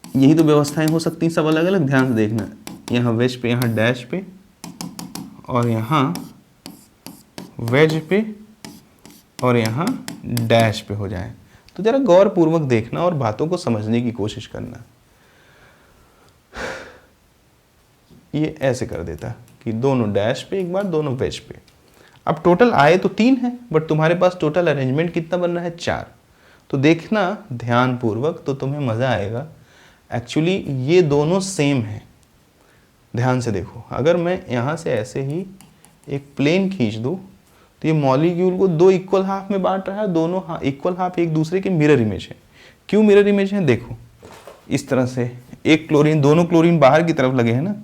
यही तो व्यवस्थाएं हो सकती हैं सब अलग अलग। ध्यान से देखना, यहाँ वेज पे, यहाँ डैश पे, और यहाँ वेज पे, और यहाँ डैश पे हो जाए। तो जरा गौर पूर्वक देखना और बातों को समझने की कोशिश करना। ये ऐसे कर देता कि दोनों डैश पे एक बार, दोनों वेज पे। अब टोटल आए तो 3 है, बट तुम्हारे पास टोटल अरेंजमेंट कितना बन रहा है? 4। तो देखना ध्यान पूर्वक, तो तुम्हें मज़ा आएगा। एक्चुअली ये दोनों सेम है, ध्यान से देखो। अगर मैं यहाँ से ऐसे ही एक प्लेन खींच दूँ तो ये मॉलिक्यूल को 2 इक्वल हाफ में बांट रहा है। दोनों इक्वल हाफ एक दूसरे के मिरर इमेज है। क्यों मिरर इमेज है? देखो इस तरह से, एक क्लोरीन, दोनों क्लोरीन बाहर की तरफ लगे हैं ना,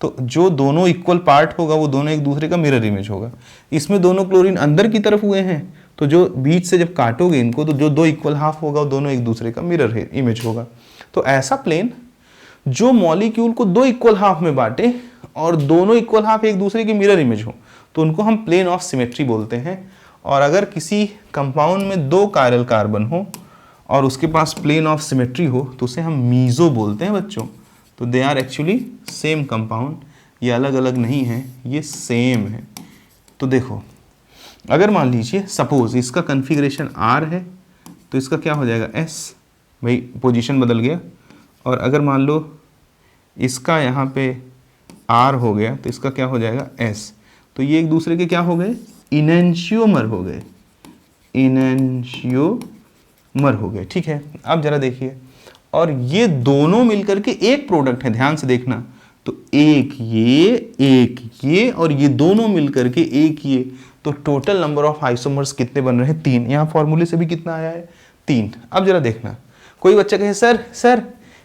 तो जो दोनों इक्वल पार्ट होगा वो दोनों एक दूसरे का मिरर इमेज होगा। इसमें दोनों क्लोरीन अंदर की तरफ हुए हैं, तो जो बीच से जब काटोगे इनको, तो जो 2 इक्वल हाफ होगा वो दोनों एक दूसरे का मिरर इमेज होगा। तो ऐसा प्लेन जो मॉलिक्यूल को 2 इक्वल हाफ में बांटे और दोनों इक्वल हाफ एक दूसरे के मिरर इमेज हो, तो उनको हम प्लेन ऑफ सिमेट्री बोलते हैं। और अगर किसी कंपाउंड में 2 कायरल कार्बन हो और उसके पास प्लेन ऑफ सिमेट्री हो, तो उसे हम मीजो बोलते हैं बच्चों। तो they are actually same compound, ये अलग अलग नहीं है, ये सेम है। तो देखो, अगर मान लीजिए सपोज इसका कन्फिग्रेशन R है, तो इसका क्या हो जाएगा? S, भाई पोजीशन बदल गया। और अगर मान लो इसका यहाँ पे R हो गया, तो इसका क्या हो जाएगा? S। तो ये एक दूसरे के क्या हो गए? इनेंशियोमर हो गए, इनेंशियोमर हो गए। ठीक है, अब जरा देखिए, और ये दोनों मिलकर के एक प्रोडक्ट है, ध्यान से देखना। तो एक ये और ये दोनों मिलकर के एक ये, तो टोटल नंबर ऑफ आइसोमर्स कितने बन रहे हैं? 3। यहाँ फॉर्मूले से भी कितना आया है? 3। अब जरा देखना, कोई बच्चा कहे सर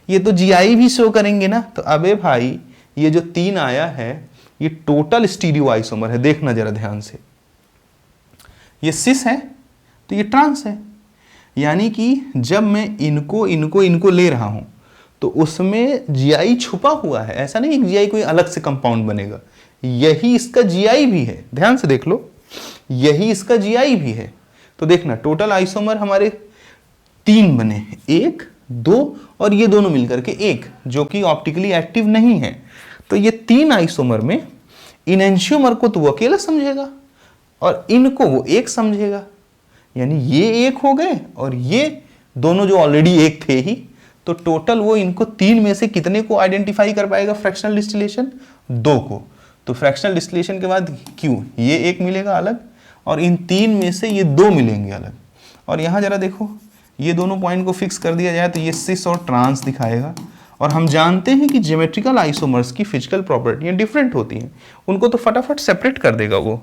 ये तो GI भी शो करेंगे ना, तो अबे भाई ये जो 3 आया है ये टोटल स्टीरियो आइसोमर है। देखना जरा ध्यान से, ये सिस है तो ये ट्रांस है, यानी कि जब मैं इनको ले रहा हूं तो उसमें GI छुपा हुआ है। ऐसा नहीं कि GI कोई अलग से कंपाउंड बनेगा, यही इसका GI भी है। ध्यान से देख लो, यही इसका GI भी है। तो देखना टोटल आइसोमर हमारे 3 बने, 1, 2 और ये दोनों मिलकर के 1, जो कि ऑप्टिकली एक्टिव नहीं है। तो ये 3 आइसोमर में इनेंशियोमर को तो वो अकेला समझेगा और इनको वो 1 समझेगा, यानी ये 1 हो गए और ये दोनों जो ऑलरेडी 1 थे ही। तो टोटल वो इनको 3 में से कितने को आइडेंटिफाई कर पाएगा? फ्रैक्शनल डिस्टिलेशन 2 को। तो फ्रैक्शनल डिस्टिलेशन के बाद क्यों ये 1 मिलेगा अलग और इन 3 में से ये 2 मिलेंगे अलग। और यहाँ जरा देखो, ये दोनों पॉइंट को फिक्स कर दिया जाए तो ये सिस और ट्रांस दिखाएगा। और हम जानते हैं कि ज्योमेट्रिकल आइसोमर्स की फिजिकल प्रॉपर्टियाँ डिफरेंट होती हैं, उनको तो फटाफट सेपरेट कर देगा वो।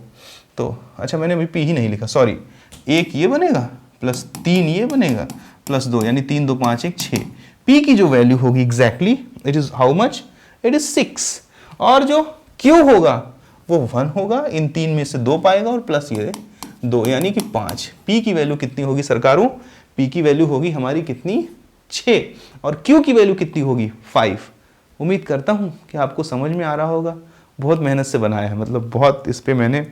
तो अच्छा, मैंने अभी P ही नहीं लिखा, सॉरी। 1 ये बनेगा प्लस 3 ये बनेगा प्लस 2, यानी 3 2 5 1 6। P की जो वैल्यू होगी exactly it is how much? It is 6। और जो Q होगा वो 1 होगा, इन 3 में से 2 पाएगा और प्लस ये 2, यानी कि 5। P की वैल्यू कितनी होगी सरकारों? P की वैल्यू होगी हमारी कितनी? 6। और Q की वैल्यू कितनी होगी? 5। उम्मीद करता हूँ कि आपको समझ में आ रहा होगा। बहुत मेहनत से बनाया है, मतलब बहुत इस पे मैंने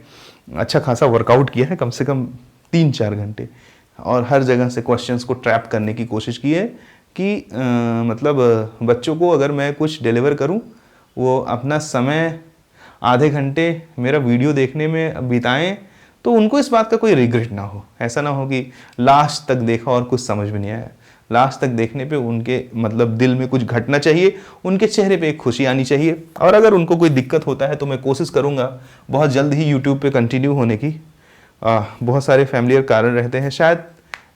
अच्छा खासा वर्कआउट किया है, कम से कम 3-4 घंटे, और हर जगह से क्वेश्चंस को ट्रैप करने की कोशिश की है कि मतलब बच्चों को अगर मैं कुछ डिलीवर करूं, वो अपना समय आधे घंटे मेरा वीडियो देखने में बिताएं, तो उनको इस बात का कोई रिग्रेट ना हो। ऐसा ना हो कि लास्ट तक देखा और कुछ समझ में नहीं आया। लास्ट तक देखने पे उनके मतलब दिल में कुछ घटना चाहिए, उनके चेहरे पे एक खुशी आनी चाहिए। और अगर उनको कोई दिक्कत होता है तो मैं कोशिश करूँगा बहुत जल्द ही यूट्यूब पे कंटिन्यू होने की। बहुत सारे फैमिलियर कारण रहते हैं, शायद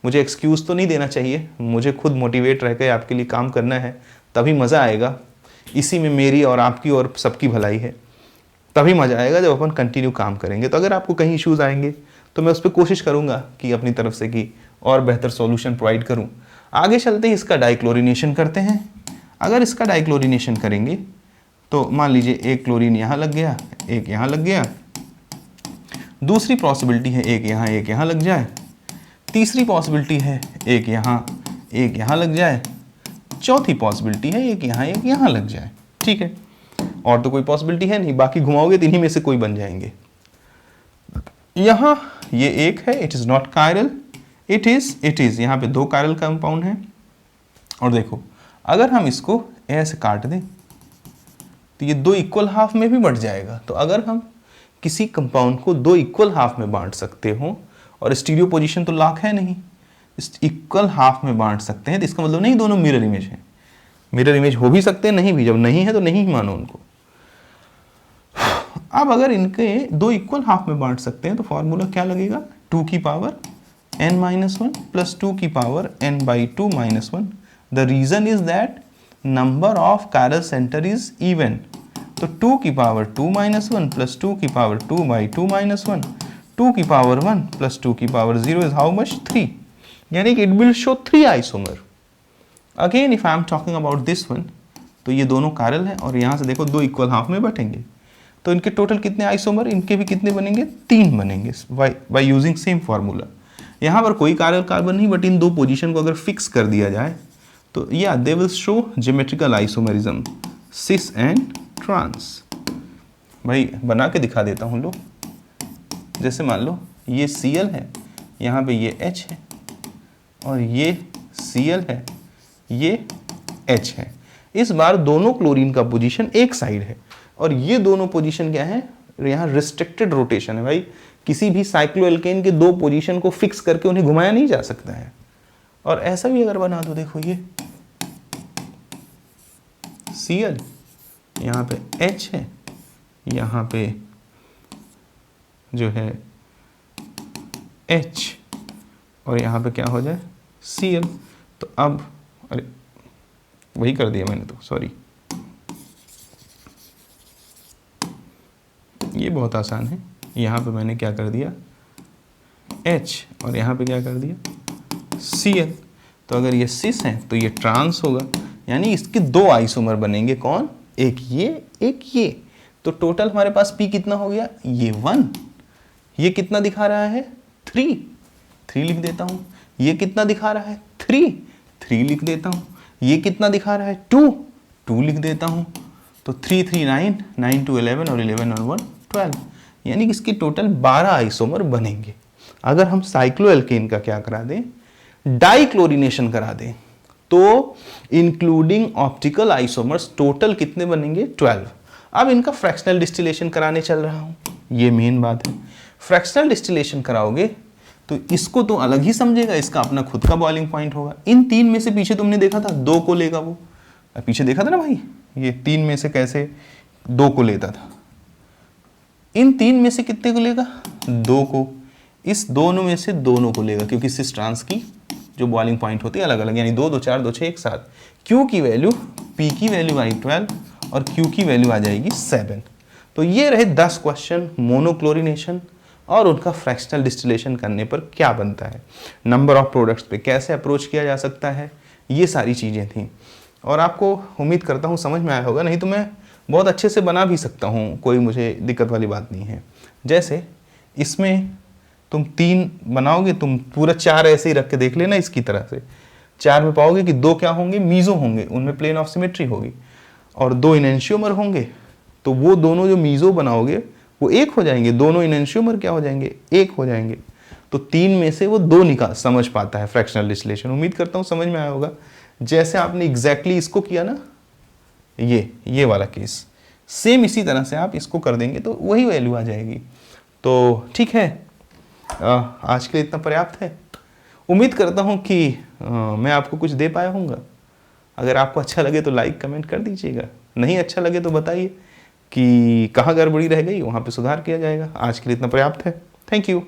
मुझे एक्सक्यूज़ तो नहीं देना चाहिए, मुझे खुद मोटिवेट रह कर आपके लिए काम करना है, तभी मज़ा आएगा। इसी में मेरी और आपकी और सबकी भलाई है, तभी मज़ा आएगा जब अपन कंटिन्यू काम करेंगे। तो अगर आपको कहीं इश्यूज़ आएंगे तो मैं उस पर कोशिश करूँगा कि अपनी तरफ से कि और बेहतर सॉल्यूशन प्रोवाइड करूँ। आगे चलते हैं, इसका डाइक्लोरिनेशन करते हैं। अगर इसका डाइक्लोरिनेशन करेंगे तो मान लीजिए एक क्लोरीन यहाँ लग गया, एक यहाँ लग गया। दूसरी पॉसिबिलिटी है एक यहाँ लग जाए। तीसरी पॉसिबिलिटी है एक यहाँ लग जाए। चौथी पॉसिबिलिटी है एक यहाँ लग जाए। ठीक है, और तो कोई पॉसिबिलिटी है नहीं, बाकी घुमाओगे तो इन्हीं में से कोई बन जाएंगे। यहाँ ये एक है, it is not chiral, it is यहाँ पे 2 कायरल कंपाउंड है। और देखो अगर हम इसको ऐसे काट दें तो ये 2 इक्वल हाफ में भी बढ़ जाएगा। तो अगर हम किसी कंपाउंड को 2 इक्वल हाफ में बांट सकते हो, और स्टीरियो पोजीशन तो लॉक है नहीं, इक्वल हाफ में बांट सकते हैं, तो इसका मतलब नहीं दोनों मिरर इमेज है। मिरर इमेज हो भी सकते हैं, नहीं भी, जब नहीं है तो नहीं मानो उनको। अब अगर इनके 2 इक्वल हाफ में बांट सकते हैं तो फॉर्मूला क्या लगेगा, 2 की पावर n-1 प्लस 2 की power n/2 - 1। The reason is that number of chiral centre is even. तो 2 की पावर 2 - 1 प्लस 2 की पावर 2/2 - 1, 2 की पावर 1 प्लस 2 की पावर 0 इज हाउ मच, 3। यानी कि it will show 3 isomer. Again if I am talking about this one, तो ये दोनों कायरल हैं और यहाँ से देखो 2 इक्वल हाफ में बटेंगे, तो इनके टोटल कितने आइसोमर, इनके भी कितने बनेंगे, 3 बनेंगे बाय यूजिंग सेम फार्मूला। यहाँ पर कोई कायरल कार्बन नहीं, बट इन 2 पोजीशन को अगर फिक्स कर दिया जाए तो या they will show geometrical isomerism cis and trans. भाई बना के दिखा देता हूँ लो, जैसे मान लो ये Cl है, यहाँ पे ये H है, और ये Cl है, ये H है। इस बार दोनों क्लोरीन का पोजीशन एक साइड है, और ये दोनों पोजीशन क्या है, यहाँ रिस्ट्रिक्टेड रोटेशन है। भाई किसी भी साइक्लोएल्केन के 2 पोजीशन को फिक्स करके उन्हें घुमाया नहीं जा सकता है। और ऐसा भी अगर बना दो, देखो ये Cl, यहाँ पे H है, यहाँ पे जो है H, और यहाँ पे क्या हो जाए Cl। तो अब अरे वही कर दिया मैंने, तो सॉरी, ये बहुत आसान है। यहाँ पे मैंने क्या कर दिया H, और यहाँ पे क्या कर दिया Cl। तो अगर ये सिस है तो ये ट्रांस होगा, यानी इसके 2 आइसोमर बनेंगे, कौन, एक ये। तो टोटल हमारे पास P कितना हो गया, ये 1, ये कितना दिखा रहा है 3 लिख देता हूँ, ये कितना दिखा रहा है 3 लिख देता हूँ, ये कितना दिखा रहा है 2 लिख देता हूँ। तो 3 3 9, 9 2 11, और 11 और 1 12, यानी कि इसके टोटल 12 आइसोमर बनेंगे। अगर हम साइक्लोएल्केन का क्या करा दें, डाइक्लोरिनेशन करा दें, तो इंक्लूडिंग ऑप्टिकल आइसोमर्स टोटल कितने बनेंगे, 12। अब इनका फ्रैक्शनल डिस्टिलेशन कराने चल रहा हूँ, ये मेन बात है। फ्रैक्शनल डिस्टिलेशन कराओगे तो इसको तो अलग ही समझेगा, इसका अपना खुद का बॉइलिंग पॉइंट होगा। इन 3 में से पीछे तुमने देखा था 2 को लेगा, वो पीछे देखा था ना भाई, ये 3 में से कैसे 2 को लेता था। इन 3 में से कितने को लेगा, 2 को। इस दोनों में से दोनों को लेगा, क्योंकि सिस ट्रांस की जो बॉइलिंग पॉइंट होती है अलग अलग, यानी 2 2 4 2 6 एक साथ। Q की वैल्यू, P की वैल्यू आई 12, और Q की वैल्यू आ जाएगी 7। तो ये रहे 10 क्वेश्चन मोनोक्लोरिनेशन और उनका फ्रैक्शनल डिस्टिलेशन करने पर क्या बनता है, नंबर ऑफ प्रोडक्ट्स पे कैसे अप्रोच किया जा सकता है, ये सारी चीज़ें थी। और आपको उम्मीद करता हूँ समझ में आया होगा, नहीं तो मैं बहुत अच्छे से बना भी सकता हूँ, कोई मुझे दिक्कत वाली बात नहीं है। जैसे इसमें तुम 3 बनाओगे, तुम पूरा 4 ऐसे ही रख के देख लेना, इसकी तरह से 4 में पाओगे कि 2 क्या होंगे, मीजो होंगे, उनमें प्लेन ऑफ सिमेट्री होगी, और 2 इनेंशियोमर होंगे। तो वो दोनों जो मीजो बनाओगे वो 1 हो जाएंगे, दोनों इनेंशियोमर क्या हो जाएंगे, 1 हो जाएंगे। तो 3 में से वो 2 निकाल समझ पाता है फ्रैक्शनल डिस्टिलेशन। उम्मीद करता हूँ समझ में आया होगा। जैसे आपने एग्जैक्टली इसको किया ना, ये वाला केस, सेम इसी तरह से आप इसको कर देंगे तो वही वैल्यू आ जाएगी। तो ठीक है, आज के लिए इतना पर्याप्त है। उम्मीद करता हूँ कि मैं आपको कुछ दे पाया हूँगा। अगर आपको अच्छा लगे तो लाइक कमेंट कर दीजिएगा, नहीं अच्छा लगे तो बताइए कि कहाँ गड़बड़ी रह गई, वहाँ पे सुधार किया जाएगा। आज के लिए इतना पर्याप्त है। Thank you.